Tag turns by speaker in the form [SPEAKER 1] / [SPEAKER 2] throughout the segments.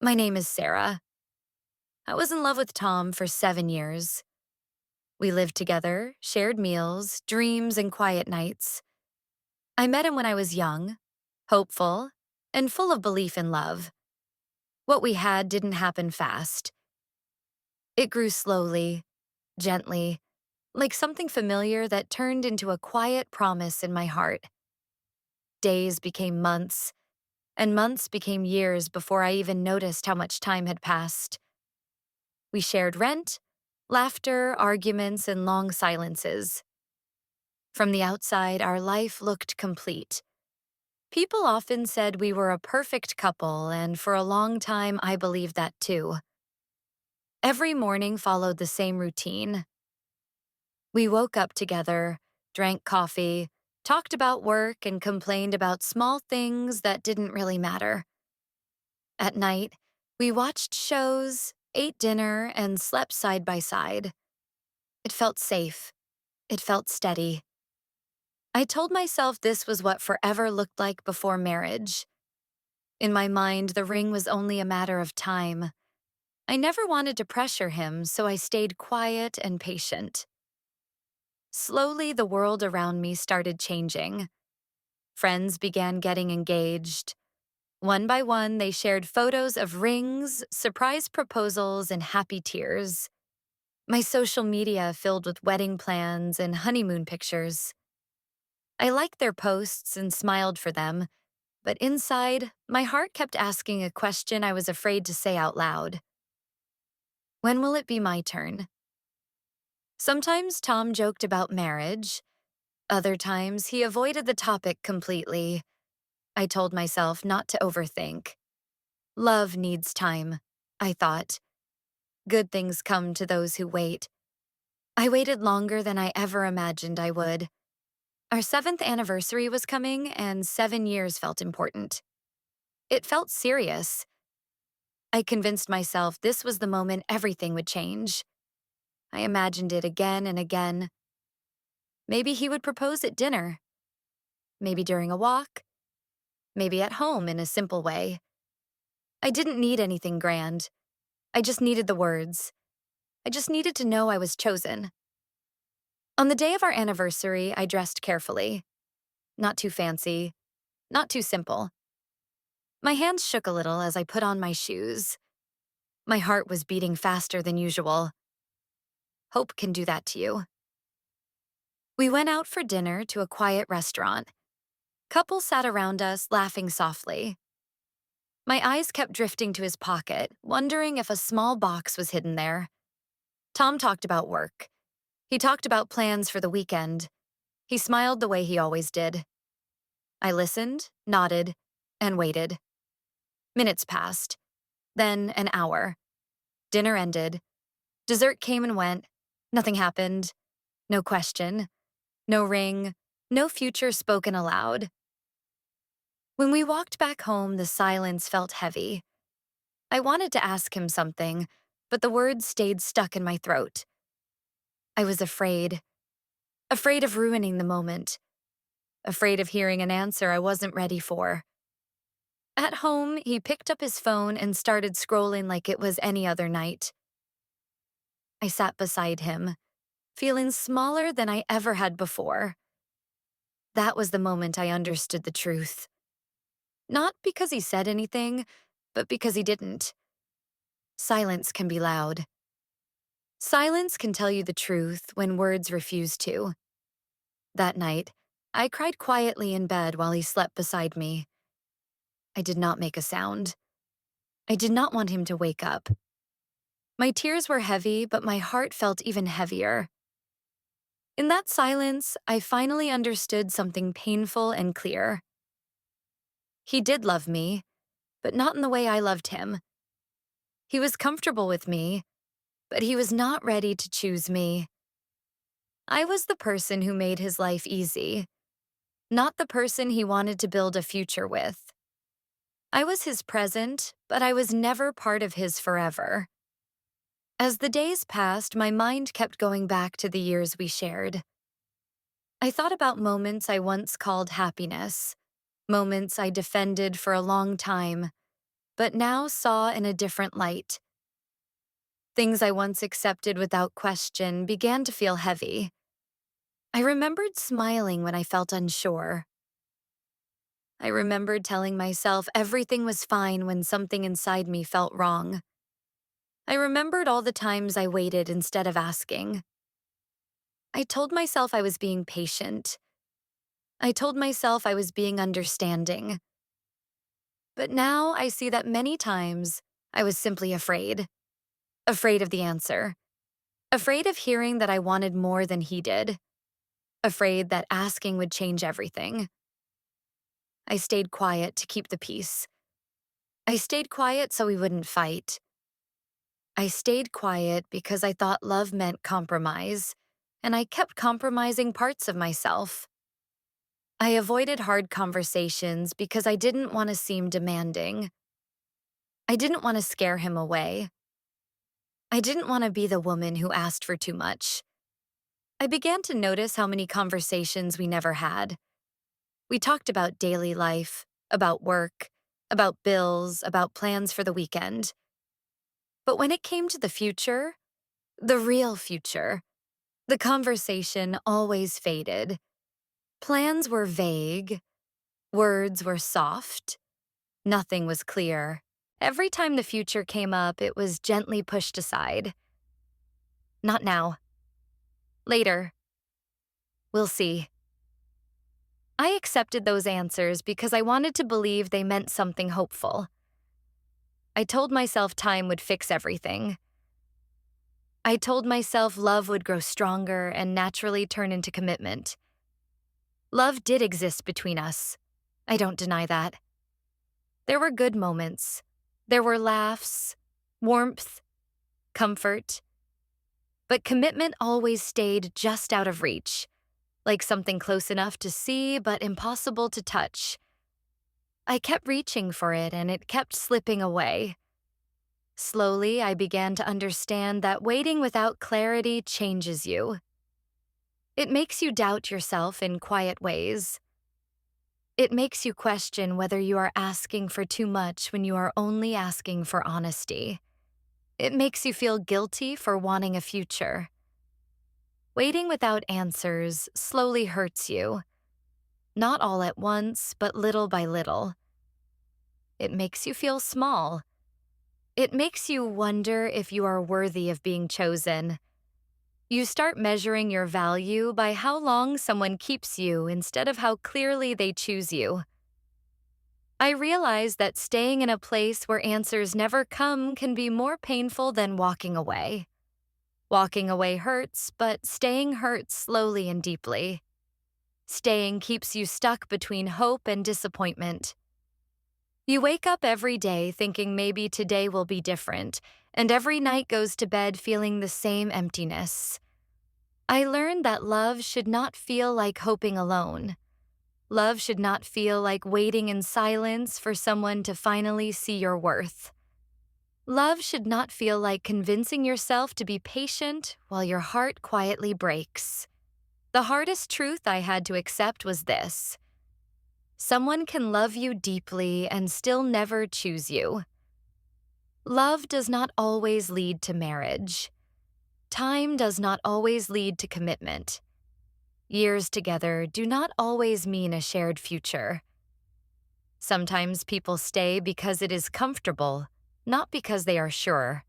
[SPEAKER 1] My name is Sarah. I was in love with Tom for 7 years. We lived together, shared meals, dreams, and quiet nights. I met him when I was young, hopeful, and full of belief in love. What we had didn't happen fast. It grew slowly, gently, like something familiar that turned into a quiet promise in my heart. Days became months, and months became years before I even noticed how much time had passed. We shared rent, laughter, arguments, and long silences. From the outside, our life looked complete. People often said we were a perfect couple, and for a long time, I believed that too. Every morning followed the same routine. We woke up together, drank coffee, talked about work, and complained about small things that didn't really matter. At night, we watched shows, ate dinner, and slept side by side. It felt safe. It felt steady. I told myself this was what forever looked like before marriage. In my mind, the ring was only a matter of time. I never wanted to pressure him, so I stayed quiet and patient. Slowly, the world around me started changing. Friends began getting engaged. One by one, they shared photos of rings, surprise proposals, and happy tears. My social media filled with wedding plans and honeymoon pictures. I liked their posts and smiled for them, but inside, my heart kept asking a question I was afraid to say out loud. When will it be my turn? Sometimes Tom joked about marriage. Other times, he avoided the topic completely. I told myself not to overthink. Love needs time, I thought. Good things come to those who wait. I waited longer than I ever imagined I would. Our 7th anniversary was coming, and 7 years felt important. It felt serious. I convinced myself this was the moment everything would change. I imagined it again and again. Maybe he would propose at dinner. Maybe during a walk. Maybe at home in a simple way. I didn't need anything grand. I just needed the words. I just needed to know I was chosen. On the day of our anniversary, I dressed carefully. Not too fancy. Not too simple. My hands shook a little as I put on my shoes. My heart was beating faster than usual. Hope can do that to you. We went out for dinner to a quiet restaurant. Couples sat around us, laughing softly. My eyes kept drifting to his pocket, wondering if a small box was hidden there. Tom talked about work. He talked about plans for the weekend. He smiled the way he always did. I listened, nodded, and waited. Minutes passed. Then an hour. Dinner ended. Dessert came and went. Nothing happened. No question. No ring. No future spoken aloud. When we walked back home, the silence felt heavy. I wanted to ask him something, but the words stayed stuck in my throat. I was afraid. Afraid of ruining the moment. Afraid of hearing an answer I wasn't ready for. At home, he picked up his phone and started scrolling like it was any other night. I sat beside him, feeling smaller than I ever had before. That was the moment I understood the truth. Not because he said anything, but because he didn't. Silence can be loud. Silence can tell you the truth when words refuse to. That night, I cried quietly in bed while he slept beside me. I did not make a sound. I did not want him to wake up. My tears were heavy, but my heart felt even heavier. In that silence, I finally understood something painful and clear. He did love me, but not in the way I loved him. He was comfortable with me, but he was not ready to choose me. I was the person who made his life easy, not the person he wanted to build a future with. I was his present, but I was never part of his forever. As the days passed, my mind kept going back to the years we shared. I thought about moments I once called happiness, moments I defended for a long time, but now saw in a different light. Things I once accepted without question began to feel heavy. I remembered smiling when I felt unsure. I remembered telling myself everything was fine when something inside me felt wrong. I remembered all the times I waited instead of asking. I told myself I was being patient. I told myself I was being understanding. But now I see that many times I was simply afraid. Afraid of the answer. Afraid of hearing that I wanted more than he did. Afraid that asking would change everything. I stayed quiet to keep the peace. I stayed quiet so we wouldn't fight. I stayed quiet because I thought love meant compromise, and I kept compromising parts of myself. I avoided hard conversations because I didn't want to seem demanding. I didn't want to scare him away. I didn't want to be the woman who asked for too much. I began to notice how many conversations we never had. We talked about daily life, about work, about bills, about plans for the weekend. But when it came to the future, the real future, the conversation always faded. Plans were vague, words were soft, nothing was clear. Every time the future came up, it was gently pushed aside. Not now. Later. We'll see. I accepted those answers because I wanted to believe they meant something hopeful. I told myself time would fix everything. I told myself love would grow stronger and naturally turn into commitment. Love did exist between us. I don't deny that. There were good moments. There were laughs, warmth, comfort. But commitment always stayed just out of reach, like something close enough to see but impossible to touch. I kept reaching for it and it kept slipping away. Slowly, I began to understand that waiting without clarity changes you. It makes you doubt yourself in quiet ways. It makes you question whether you are asking for too much when you are only asking for honesty. It makes you feel guilty for wanting a future. Waiting without answers slowly hurts you. Not all at once, but little by little. It makes you feel small. It makes you wonder if you are worthy of being chosen. You start measuring your value by how long someone keeps you instead of how clearly they choose you. I realize that staying in a place where answers never come can be more painful than walking away. Walking away hurts, but staying hurts slowly and deeply. Staying keeps you stuck between hope and disappointment. You wake up every day thinking maybe today will be different, and every night goes to bed feeling the same emptiness. I learned that love should not feel like hoping alone. Love should not feel like waiting in silence for someone to finally see your worth. Love should not feel like convincing yourself to be patient while your heart quietly breaks. The hardest truth I had to accept was this: someone can love you deeply and still never choose you. Love does not always lead to marriage. Time does not always lead to commitment. Years together do not always mean a shared future. Sometimes people stay because it is comfortable, not because they are sure.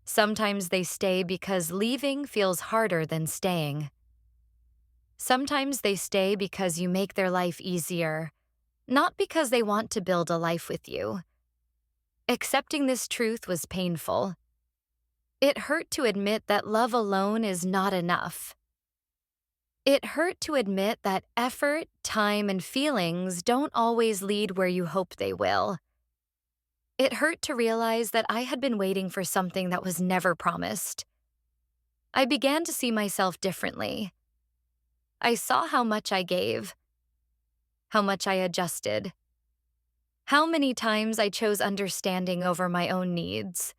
[SPEAKER 1] Sometimes they stay because leaving feels harder than staying. Sometimes they stay because you make their life easier, not because they want to build a life with you. Accepting this truth was painful. It hurt to admit that love alone is not enough. It hurt to admit that effort, time, and feelings don't always lead where you hope they will. It hurt to realize that I had been waiting for something that was never promised. I began to see myself differently. I saw how much I gave, how much I adjusted, how many times I chose understanding over my own needs.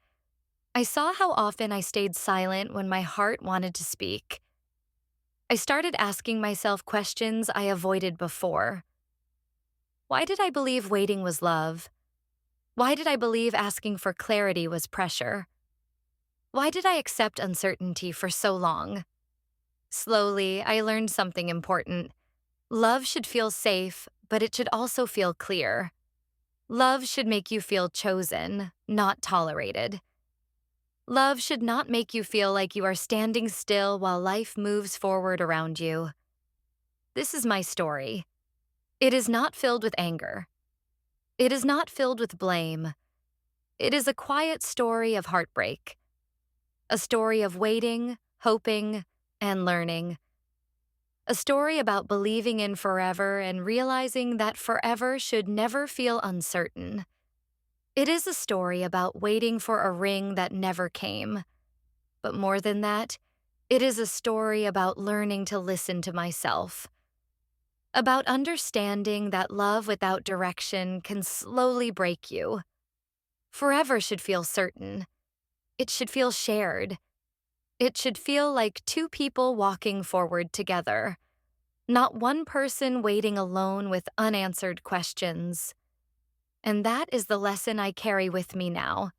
[SPEAKER 1] I saw how often I stayed silent when my heart wanted to speak. I started asking myself questions I avoided before. Why did I believe waiting was love? Why did I believe asking for clarity was pressure? Why did I accept uncertainty for so long? Slowly, I learned something important. Love should feel safe, but it should also feel clear. Love should make you feel chosen, not tolerated. Love should not make you feel like you are standing still while life moves forward around you. This is my story. It is not filled with anger. It is not filled with blame. It is a quiet story of heartbreak, a story of waiting, hoping, and learning. A story about believing in forever and realizing that forever should never feel uncertain. It is a story about waiting for a ring that never came. But more than that, it is a story about learning to listen to myself. About understanding that love without direction can slowly break you. Forever should feel certain. It should feel shared. It should feel like two people walking forward together, not one person waiting alone with unanswered questions. And that is the lesson I carry with me now.